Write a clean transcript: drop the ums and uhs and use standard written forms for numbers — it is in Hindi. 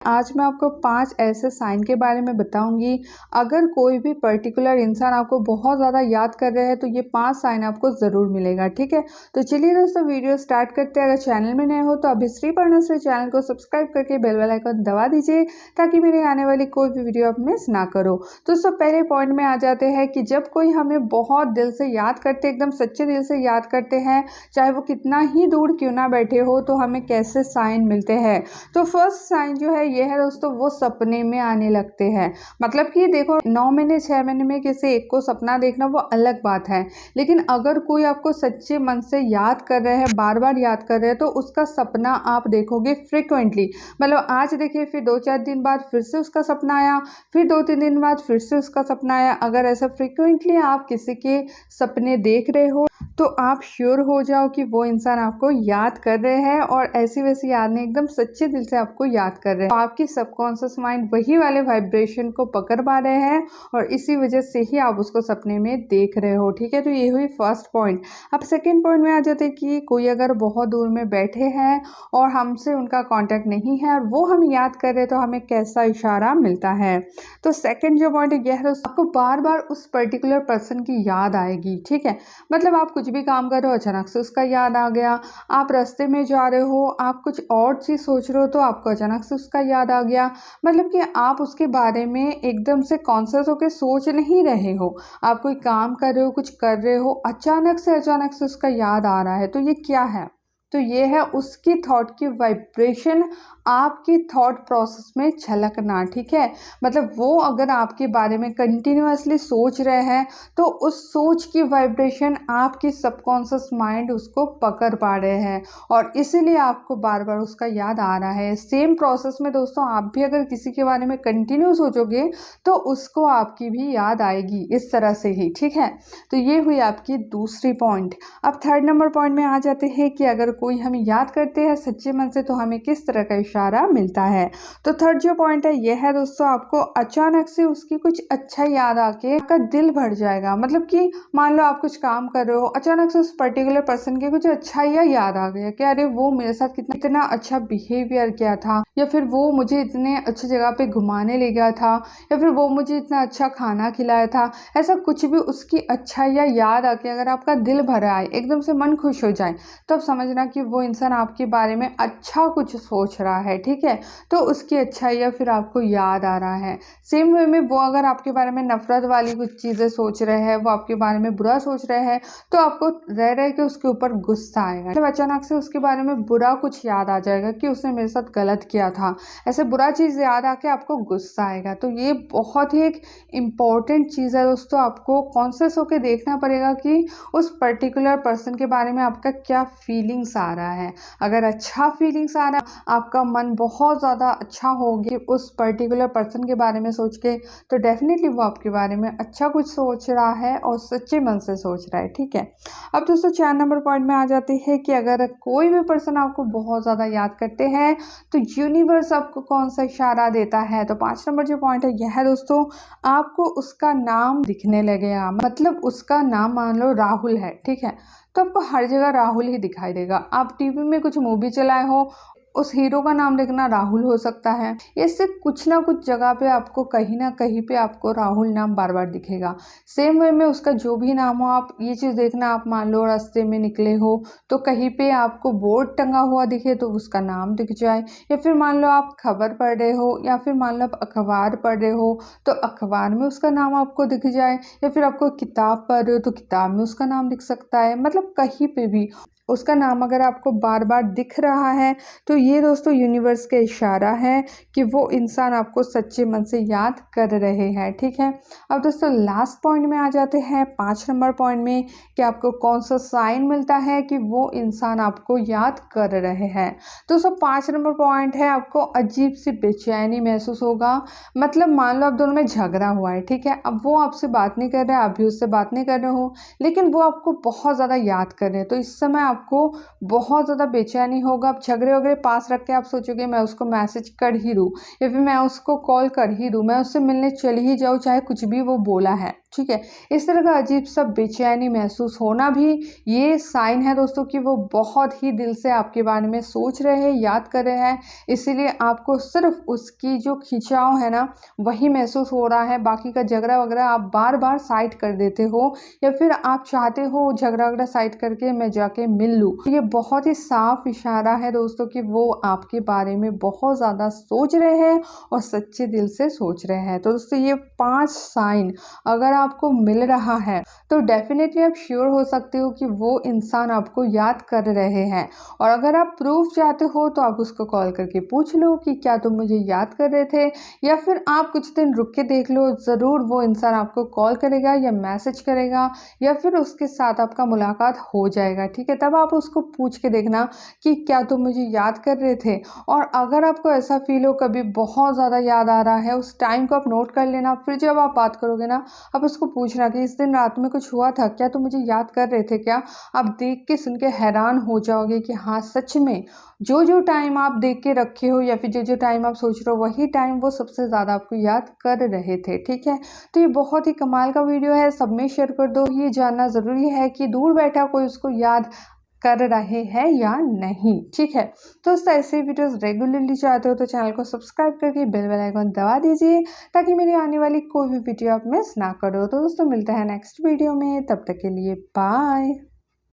आज मैं आपको 5 ऐसे साइन के बारे में बताऊंगी। अगर कोई भी पर्टिकुलर इंसान आपको बहुत ज़्यादा याद कर रहे हैं तो ये 5 साइन आपको ज़रूर मिलेगा। ठीक है, तो चलिए दोस्तों वीडियो स्टार्ट करते हैं। अगर चैनल में नए हो तो अभी श्री पर्णश्री चैनल को सब्सक्राइब करके बेल आइकन दबा दीजिए ताकि मेरे आने वाली कोई भी वीडियो आप मिस ना करो। दोस्तों पहले पॉइंट में आ जाते हैं कि जब कोई हमें बहुत दिल से याद करते, एकदम सच्चे दिल से याद करते हैं, चाहे वो कितना ही दूर क्यों ना बैठे हो, तो हमें कैसे साइन मिलते हैं। तो फर्स्ट साइन जो है ये है दोस्तों, वो सपने में आने लगते हैं। मतलब कि देखो 9 महीने 6 महीने में किसी एक को सपना देखना वो अलग बात है, लेकिन अगर कोई आपको सच्चे मन से याद कर रहे हैं, बार बार याद कर रहे हैं, तो उसका सपना आप देखोगे फ्रिक्वेंटली। मतलब आज देखिए, फिर 2-4 दिन बाद फिर से उसका सपना आया, फिर 2-3 दिन बाद फिर से उसका सपना आया। अगर ऐसा फ्रिक्वेंटली आप किसी के सपने देख रहे हो तो आप श्योर हो जाओ कि वो इंसान आपको याद कर रहे हैं, और ऐसी वैसी याद नहीं, एकदम सच्चे दिल से आपको याद कर रहे हैं। तो आपकी सबकॉन्शियस माइंड वही वाले वाइब्रेशन को पकड़ पा रहे हैं और इसी वजह से ही आप उसको सपने में देख रहे हो। ठीक है, तो ये हुई फर्स्ट पॉइंट। अब सेकेंड पॉइंट में आ जाते हैं कि कोई अगर बहुत दूर में बैठे हैं और हमसे उनका कॉन्टैक्ट नहीं है और वो हम याद कर रहे हैं, तो हमें कैसा इशारा मिलता है। तो सेकेंड जो पॉइंट है यह है, आपको बार बार उस पर्टिकुलर पर्सन की याद आएगी। ठीक है, मतलब आप कुछ भी काम कर रहे हो, अचानक से उसका याद आ गया। आप रास्ते में जा रहे हो, आप कुछ और चीज़ सोच रहे हो, तो आपको अचानक से उसका याद आ गया। मतलब कि आप उसके बारे में एकदम से कॉन्शियस होकर सोच नहीं रहे हो, आप कोई काम कर रहे हो, कुछ कर रहे हो, अचानक से उसका याद आ रहा है। तो ये क्या है? तो ये है उसकी थॉट की वाइब्रेशन आपकी थॉट प्रोसेस में झलकना। ठीक है, मतलब वो अगर आपके बारे में कंटिन्यूअसली सोच रहे हैं तो उस सोच की वाइब्रेशन आपकी सबकॉन्शियस माइंड उसको पकड़ पा रहे हैं और इसीलिए आपको बार बार उसका याद आ रहा है। सेम प्रोसेस में दोस्तों आप भी अगर किसी के बारे में कंटिन्यू सोचोगे तो उसको आपकी भी याद आएगी, इस तरह से ही। ठीक है, तो ये हुई आपकी दूसरी पॉइंट। अब थर्ड नंबर पॉइंट में आ जाते हैं कि अगर कोई हमें याद करते हैं सच्चे मन से तो हमें किस तरह का इशारा मिलता है। तो थर्ड जो पॉइंट है यह है दोस्तों, आपको अचानक से उसकी कुछ अच्छा याद आके आपका दिल भर जाएगा। मतलब कि मान लो आप कुछ काम कर रहे हो, अचानक से उस पर्टिकुलर पर्सन के कुछ अच्छा याद आ गया कि अरे वो मेरे साथ कितना अच्छा बिहेवियर किया था, या फिर वो मुझे इतने अच्छी जगह पे घुमाने ले गया था, या फिर वो मुझे इतना अच्छा खाना खिलाया था। ऐसा कुछ भी उसकी अच्छा याद आके अगर आपका दिल भर आए, एकदम से मन खुश हो जाए, तब समझना कि वो इंसान आपके बारे में अच्छा कुछ सोच रहा है। ठीक है, तो उसकी अच्छाइयाँ फिर आपको याद आ रहा है। सेम वे में वो अगर आपके बारे में नफरत वाली कुछ चीज़ें सोच रहे हैं, वो आपके बारे में बुरा सोच रहे हैं, तो आपको रह के उसके ऊपर गुस्सा आएगा। मतलब अचानक से उसके बारे में बुरा कुछ याद आ जाएगा कि उसने मेरे साथ गलत किया था, ऐसे बुरा चीज़ याद आके आपको गुस्सा आएगा। तो ये बहुत ही एक इम्पॉर्टेंट चीज़ है दोस्तों, आपको कॉन्शियस होकर देखना पड़ेगा कि उस पर्टिकुलर पर्सन के बारे में आपका क्या फीलिंग्स आ रहा है। अगर अच्छा फीलिंग्स आ रहा है, आपका मन बहुत ज़्यादा अच्छा होगी उस पर्टिकुलर पर्सन के बारे में सोच के, तो डेफिनेटली वो आपके बारे में अच्छा कुछ सोच रहा है और सच्चे मन से सोच रहा है। ठीक है, अब दोस्तों 4 नंबर पॉइंट में आ जाते हैं कि अगर कोई भी पर्सन आपको बहुत ज़्यादा याद करते हैं तो यूनिवर्स आपको कौन सा इशारा देता है। तो 5 नंबर जो पॉइंट है यह है दोस्तों, आपको उसका नाम दिखने लगेगा। मतलब उसका नाम मान लो राहुल है, ठीक है, तो आपको हर जगह राहुल ही दिखाई देगा। आप टीवी में कुछ मूवी चलाए हो, उस हीरो का नाम देखना राहुल हो सकता है। इससे कुछ ना कुछ जगह पे आपको कहीं ना कहीं पे आपको राहुल नाम बार बार दिखेगा। सेम वे में उसका जो भी नाम हो, आप ये चीज़ देखना, आप मान लो रास्ते में निकले हो तो कहीं पे आपको बोर्ड टंगा हुआ दिखे तो उसका नाम दिख जाए, या फिर मान लो आप खबर पढ़ रहे हो, या फिर मान लो आप अखबार पढ़ रहे हो तो अखबार में उसका नाम आपको दिख जाए, या फिर आपको किताब पढ़ रहे हो तो किताब में उसका नाम दिख सकता है। मतलब कहीं पे भी उसका नाम अगर आपको बार बार दिख रहा है तो ये दोस्तों यूनिवर्स का इशारा है कि वो इंसान आपको सच्चे मन से याद कर रहे हैं। ठीक है, अब दोस्तों लास्ट पॉइंट में आ जाते हैं 5 नंबर पॉइंट में कि आपको कौन सा साइन मिलता है कि वो इंसान आपको याद कर रहे हैं। दोस्तों 5 नंबर पॉइंट है, आपको अजीब सी बेचैनी महसूस होगा। मतलब मान लो आप दोनों में झगड़ा हुआ है, ठीक है, अब वो आपसे बात नहीं कर रहे, आप भी उससे बात नहीं कर रहे हो, लेकिन वो आपको बहुत ज़्यादा याद कर रहे हैं, तो इस समय आपको बहुत ज़्यादा बेचैनी होगा। आप झगड़े वगैरह पास रख के आप सोचोगे मैं उसको मैसेज कर ही दूँ, या फिर मैं उसको कॉल कर ही दूँ, मैं उससे मिलने चली ही जाऊँ चाहे कुछ भी वो बोला है। ठीक है। इस तरह का अजीब सा बेचैनी महसूस होना भी ये साइन है दोस्तों कि वो बहुत ही दिल से आपके बारे में सोच रहे हैं, याद कर रहे हैं। इसीलिए आपको सिर्फ उसकी जो खिंचाव है ना वही महसूस हो रहा है, बाकी का झगड़ा वगैरह आप बार बार साइड कर देते हो, या फिर आप चाहते हो झगड़ा वगैरह साइड करके मैं जाके मिल लूँ। ये बहुत ही साफ इशारा है दोस्तों कि वो आपके बारे में बहुत ज़्यादा सोच रहे हैं और सच्चे दिल से सोच रहे हैं। तो दोस्तों ये 5 साइन अगर आपको मिल रहा है तो डेफिनेटली आप श्योर हो सकते हो कि वो इंसान आपको याद कर रहे हैं। और अगर आप प्रूफ चाहते हो तो आप उसको कॉल करके पूछ लो कि क्या तुम मुझे याद कर रहे थे, या फिर आप कुछ दिन रुक के देख लो, ज़रूर वो इंसान आपको कॉल करेगा या मैसेज करेगा या फिर उसके साथ आपका मुलाकात हो जाएगा। ठीक है, तब आप उसको पूछ के देखना कि क्या तुम मुझे याद कर रहे थे। और अगर आपको ऐसा फील हो कभी बहुत ज़्यादा याद आ रहा है, उस टाइम को आप नोट कर लेना। फिर जब आप बात करोगे ना, आप उसको पूछना कि इस दिन रात में कुछ हुआ था क्या, तुम मुझे याद कर रहे थे क्या। आप देख के सुन के हैरान हो जाओगे कि हाँ सच में जो जो टाइम आप देख के रखे हो या फिर जो जो टाइम आप सोच रहे हो वही टाइम वो सबसे ज़्यादा आपको याद कर रहे थे। ठीक है, तो ये बहुत ही कमाल का वीडियो है, सब में शेयर कर दो। ये जानना ज़रूरी है कि दूर बैठा कोई उसको याद कर रहे हैं या नहीं। ठीक है, तो दोस्तों ऐसे वीडियोस रेगुलरली चाहते हो तो चैनल को सब्सक्राइब करके बेल आइकन दबा दीजिए ताकि मेरी आने वाली कोई भी वीडियो आप मिस ना करो। तो दोस्तों मिलते हैं नेक्स्ट वीडियो में, तब तक के लिए बाय।